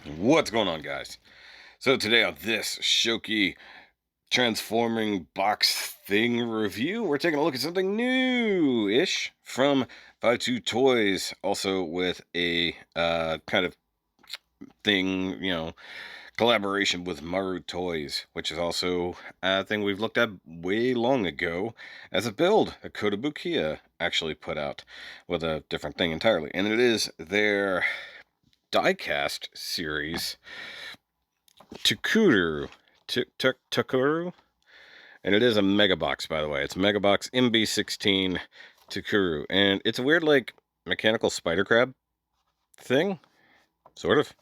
What's going on, guys? So today on this SHOKY transforming box thing review, we're taking a look at something new-ish from 52 Toys, also with a kind of thing, collaboration with Maru Toys, which is also a thing we've looked at way long ago as a build a Kotobukiya actually put out with a different thing entirely. And it is their diecast series TUKURU. TUKURU? And it is a MegaBox, by the way. It's MegaBox MB-16 TUKURU. And it's a weird, like, mechanical spider crab thing. Sort of.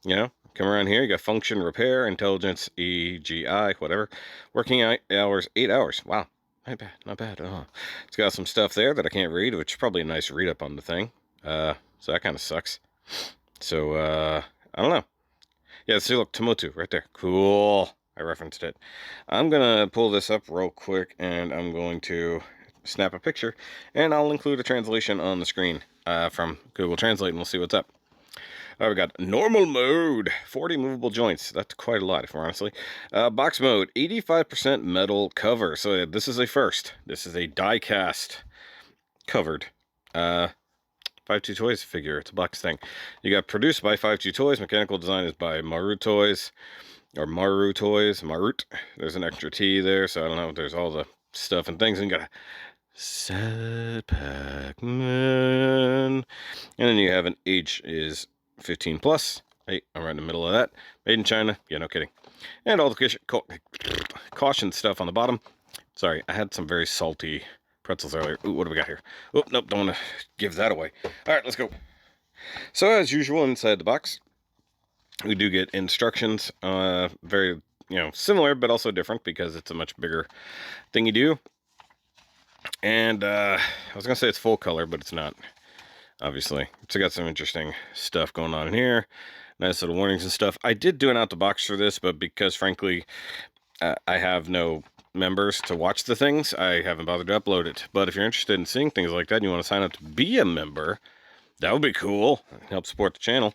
Come around here. You got function, repair, intelligence, EGI, whatever. Working hours, 8 hours. Wow. Not bad. Not bad. Oh. It's got some stuff there that I can't read, which is probably a nice read-up on the thing. So that kind of sucks. So, I don't know. Yeah, see, look, Tomotu, right there. Cool. I referenced it. I'm going to pull this up real quick, and I'm going to snap a picture, and I'll include a translation on the screen from Google Translate, and we'll see what's up. All right, we got normal mode, 40 movable joints. That's quite a lot, if we're honestly. Box mode, 85% metal cover. So this is a first. This is a die-cast covered 52 Toys figure. It's a box thing. You got produced by 52 Toys. Mechanical design is by Maru Toys. Or Maru Toys. Marut. There's an extra T there, so I don't know. There's all the stuff and things. And you got a Sad Pac-Man. And then you have an age is 15 plus. Hey, I'm right in the middle of that. Made in China. Yeah, no kidding. And all the caution stuff on the bottom. Sorry, I had some very salty pretzels earlier. Ooh, what do we got here? Oh, nope, don't want to give that away. All right, let's go. So as usual, inside the box, we do get instructions. Very, similar, but also different because it's a much bigger thing you do. And I was going to say it's full color, but it's not, obviously. It's got some interesting stuff going on here. Nice little warnings and stuff. I did do an out-the-box for this, but because, frankly, I have no members to watch the things, I haven't bothered to upload it. But if you're interested in seeing things like that and you want to sign up to be a member, that would be cool. Help support the channel.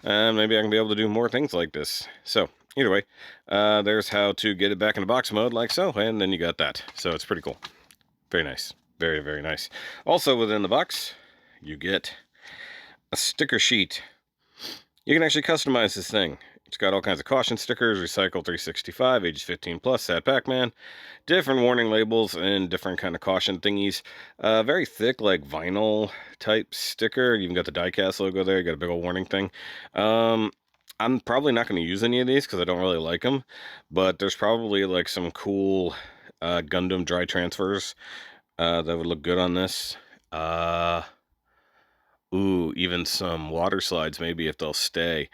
Maybe I can be able to do more things like this. So, either way, there's how to get it back into box mode like so, and then you got that. So it's pretty cool. Very nice. Very, very nice. Also within the box, you get a sticker sheet. You can actually customize this thing. It's got all kinds of caution stickers, Recycle 365, ages 15 plus, Sad Pac-Man, different warning labels, and different kind of caution thingies. Very thick, like vinyl type sticker. You even got the diecast logo there. You got a big old warning thing. I'm probably not going to use any of these because I don't really like them, but there's probably like some cool Gundam dry transfers that would look good on this. Ooh, even some water slides, maybe if they'll stay.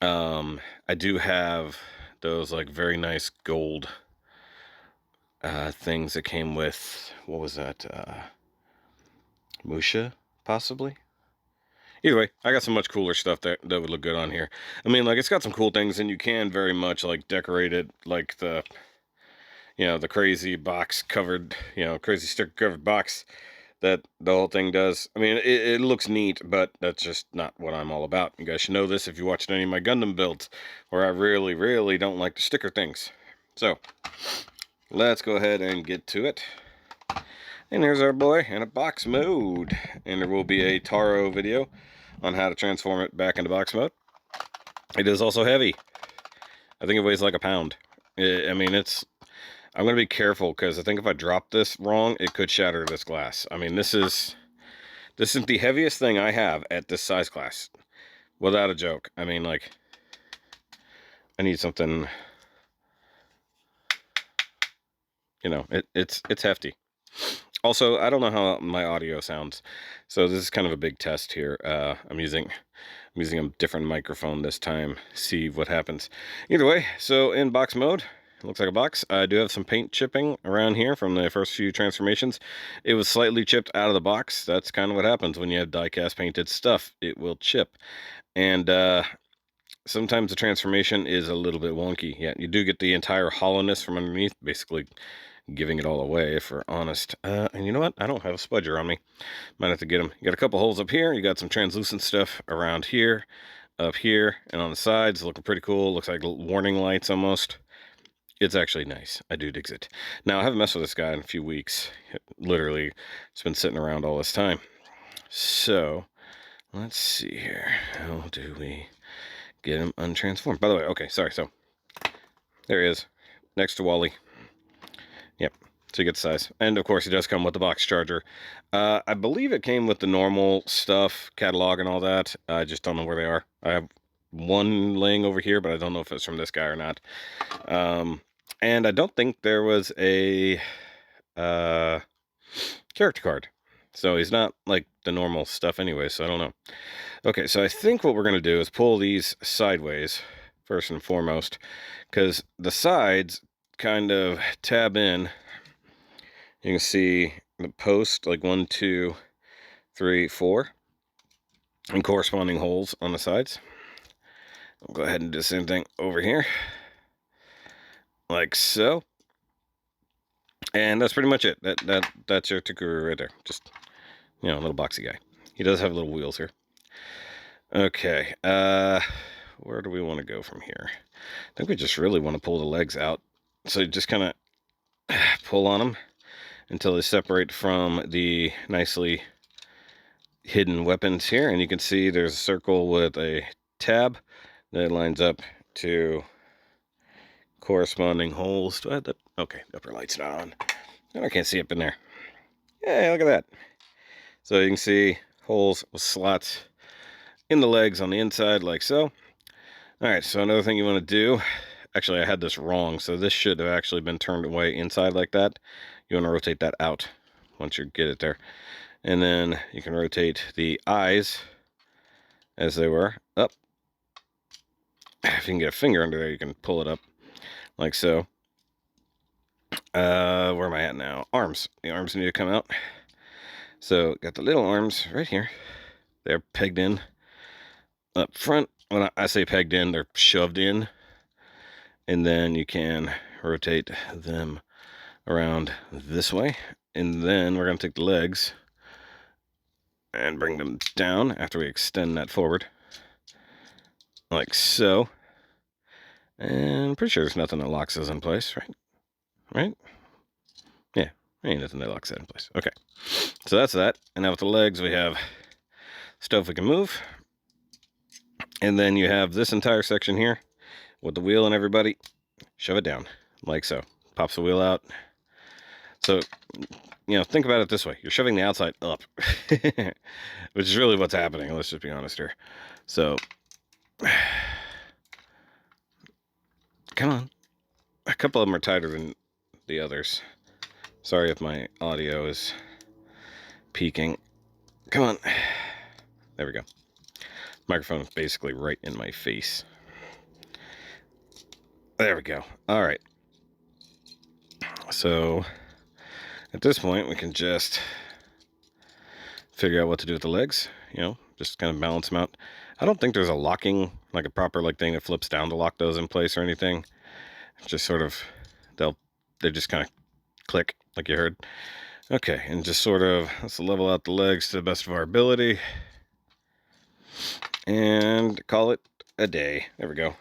I do have those like very nice gold things that came with, what was that? Musha, possibly? Either way, I got some much cooler stuff that would look good on here. I mean, like, it's got some cool things, and you can very much, like, decorate it like the, the crazy box covered, crazy sticker covered box that the whole thing does. I mean, it looks neat, but that's just not what I'm all about. You guys should know this if you watched any of my Gundam builds, where I really, really don't like to sticker things. So, let's go ahead and get to it. And here's our boy in a box mode. And there will be a Taro video on how to transform it back into box mode. It is also heavy. I think it weighs like a pound. I mean, I'm going to be careful because I think if I drop this wrong, it could shatter this glass. I mean, this is the heaviest thing I have at this size class. Without a joke. I mean, like, I need something, it's hefty. Also, I don't know how my audio sounds, so this is kind of a big test here. I'm using a different microphone this time. See what happens. Either way, so in box mode, it looks like a box. I do have some paint chipping around here from the first few transformations. It was slightly chipped out of the box. That's kind of what happens when you have die-cast painted stuff. It will chip. And sometimes the transformation is a little bit wonky. Yeah, you do get the entire hollowness from underneath, basically giving it all away, if we're honest. And you know what? I don't have a spudger on me. Might have to get them. You got a couple holes up here. You got some translucent stuff around here. up here and on the sides, looking pretty cool. Looks like warning lights almost. It's actually nice. I do dig it. Now, I haven't messed with this guy in a few weeks. Literally, it's been sitting around all this time. So, let's see here. How do we get him untransformed? By the way, okay, sorry. So, there he is, next to Wally. Yep, so you get the size. And, of course, he does come with the box charger. I believe it came with the normal stuff, catalog and all that. I just don't know where they are. I have one laying over here, but I don't know if it's from this guy or not. And I don't think there was a character card. So he's not like the normal stuff anyway, so I don't know. Okay, so I think what we're going to do is pull these sideways, first and foremost, because the sides kind of tab in. You can see the post, like 1, 2, 3, 4, and corresponding holes on the sides. I'll go ahead and do the same thing over here, like so. And that's pretty much it. That's your TUKURU right there. Just, you know, a little boxy guy. He does have little wheels here. Okay, where do we want to go from here? I think we just really want to pull the legs out. So you just kind of pull on them until they separate from the nicely hidden weapons here. And you can see there's a circle with a tab that lines up to corresponding holes. Do I have that? Okay, the upper light's not on. And I can't see up in there. Yeah, look at that. So you can see holes with slots in the legs on the inside, like so. Alright, so another thing you want to do, actually I had this wrong, so this should have actually been turned away inside like that. You want to rotate that out once you get it there. And then you can rotate the eyes as they were up. If you can get a finger under there, you can pull it up like so. Where am I at now? Arms. The arms need to come out. So got the little arms right here. They're pegged in up front. When I say pegged in, they're shoved in. And then you can rotate them around this way. And then we're going to take the legs and bring them down after we extend that forward. Like so. And I'm pretty sure there's nothing that locks those in place, right? Right? Yeah, ain't nothing that locks that in place. Okay, so that's that. And now with the legs, we have stuff we can move. And then you have this entire section here with the wheel and everybody. Shove it down, like so. Pops the wheel out. So, you know, think about it this way. You're shoving the outside up, which is really what's happening. Let's just be honest here. So, come on. A couple of them are tighter than the others. Sorry if my audio is peaking. Come on. There we go. Microphone is basically right in my face. There we go. All right. So at this point, we can just figure out what to do with the legs. You know, just kind of balance them out. I don't think there's a locking, like a proper like thing that flips down to lock those in place or anything. It's just sort of, they just kind of click like you heard. Okay, and just sort of let's level out the legs to the best of our ability and call it a day. There we go.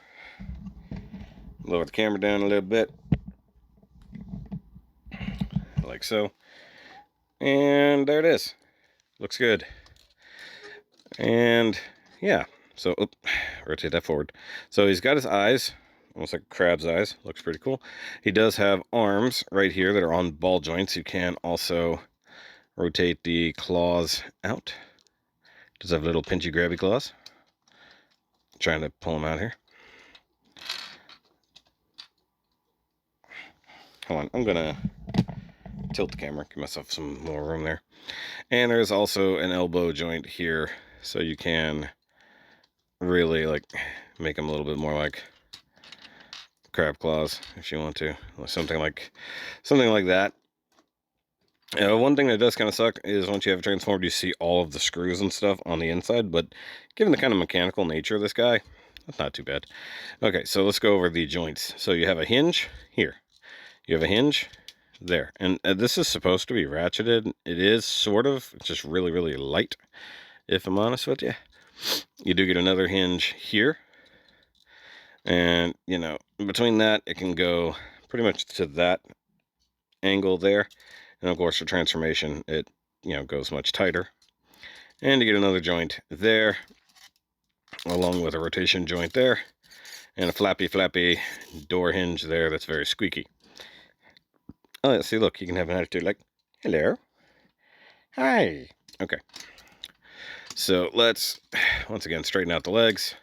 Lower the camera down a little bit, like so, and there it is. Looks good. And yeah, so rotate that forward. So he's got his eyes, almost like a crab's eyes. Looks pretty cool. He does have arms right here that are on ball joints. You can also rotate the claws out. Does have little pinchy grabby claws. Trying to pull them out here. Hold on, I'm gonna tilt the camera, give myself some more room there. And there's also an elbow joint here, so you can really like make them a little bit more like crab claws if you want to, or something like that. One thing that does kind of suck is once you have it transformed, you see all of the screws and stuff on the inside, but given the kind of mechanical nature of this guy, that's not too bad. Okay, so let's go over the joints. So you have a hinge here. You have a hinge there. And this is supposed to be ratcheted. It is sort of. It's just really, really light, if I'm honest with you. You do get another hinge here. And, you know, between that, it can go pretty much to that angle there. And of course, for transformation, it, you know, goes much tighter. And you get another joint there, along with a rotation joint there, and a flappy door hinge there that's very squeaky. Oh, see, look, you can have an attitude like, hello, hi. Okay. So let's, once again, straighten out the legs.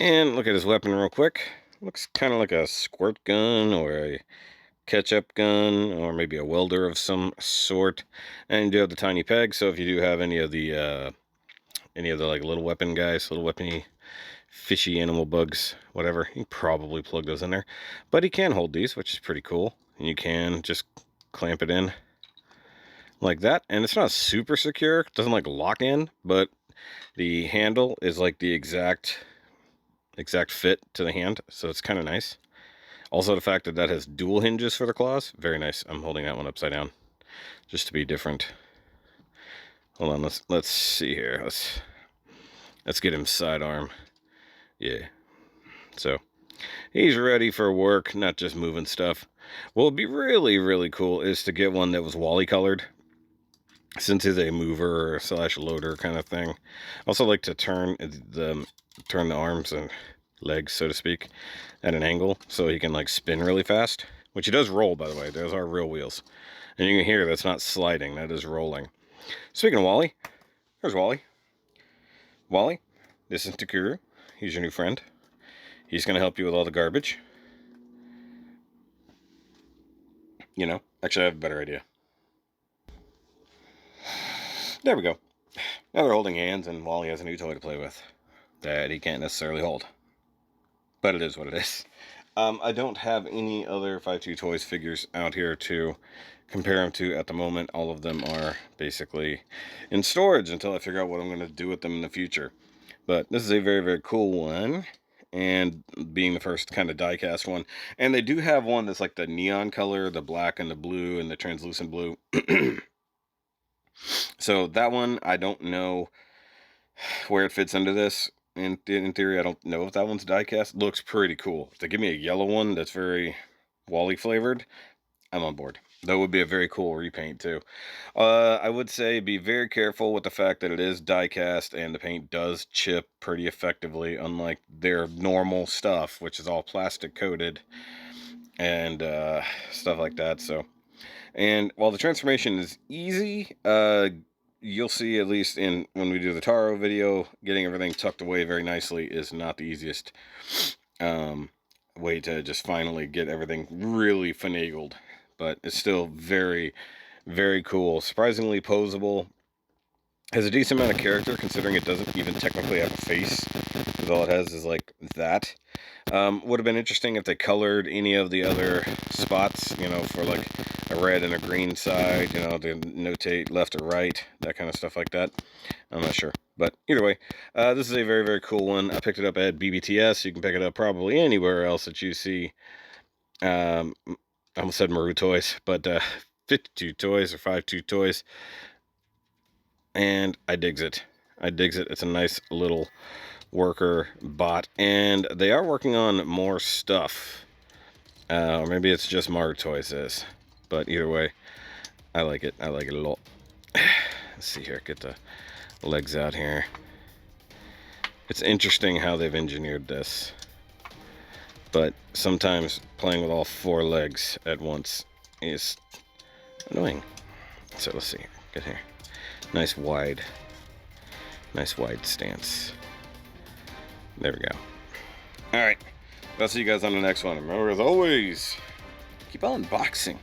And look at his weapon real quick. Looks kind of like a squirt gun or a ketchup gun or maybe a welder of some sort. And you do have the tiny peg, so if you do have any of the like little weapon guys, little weapony fishy animal bugs, whatever, you can probably plug those in there. But he can hold these, which is pretty cool. And you can just clamp it in like that. And it's not super secure. It doesn't like lock in, but the handle is like the exact fit to the hand. So it's kind of nice. Also, the fact that that has dual hinges for the claws, very nice. I'm holding that one upside down just to be different. Hold on, let's see here. Let's get him sidearm. Yeah. So he's ready for work, not just moving stuff. What would be really, really cool is to get one that was Wally colored, since he's a mover / loader kind of thing. Also like to turn the arms and legs, so to speak, at an angle so he can like spin really fast, which he does roll, by the way. Those are real wheels. And you can hear that's not sliding, that is rolling. Speaking of Wally, here's Wally. Wally, this is TUKURU. He's your new friend. He's going to help you with all the garbage. You know, actually I have a better idea. There we go. Now they're holding hands and Wally has a new toy to play with that he can't necessarily hold. But it is what it is. I don't have any other 5.2 Toys figures out here to compare them to at the moment. All of them are basically in storage until I figure out what I'm going to do with them in the future. But this is a very, very cool one. And being the first kind of die-cast one. And they do have one that's like the neon color, the black and the blue and the translucent blue. So that one, I don't know where it fits into this. In theory, I don't know if that one's die-cast. Looks pretty cool. If they give me a yellow one that's very Wally flavored, I'm on board. That would be a very cool repaint too. I would say be very careful with the fact that it is die-cast and the paint does chip pretty effectively, unlike their normal stuff, which is all plastic coated and stuff like that. So, and while the transformation is easy, you'll see, at least in when we do the Taro video, getting everything tucked away very nicely is not the easiest way to just finally get everything really finagled. But it's still very, very cool. Surprisingly posable. Has a decent amount of character, considering it doesn't even technically have a face. Because all it has is like that. Would have been interesting if they colored any of the other spots, you know, for like a red and a green side, you know, to notate left or right, that kind of stuff like that. I'm not sure. But either way, this is a very, very cool one. I picked it up at BBTS. You can pick it up probably anywhere else that you see. I almost said Maru Toys, but 52 Toys or 5.2 Toys. And I digs it. I digs it. It's a nice little worker bot. And they are working on more stuff. Or maybe it's just Maru Toys is. But either way, I like it. I like it a lot. Let's see here. Get the legs out here. It's interesting how they've engineered this. But sometimes playing with all 4 legs at once is annoying. So let's see. Get here. Nice wide stance. There we go. All right. I'll see you guys on the next one. Remember, as always, keep on boxing.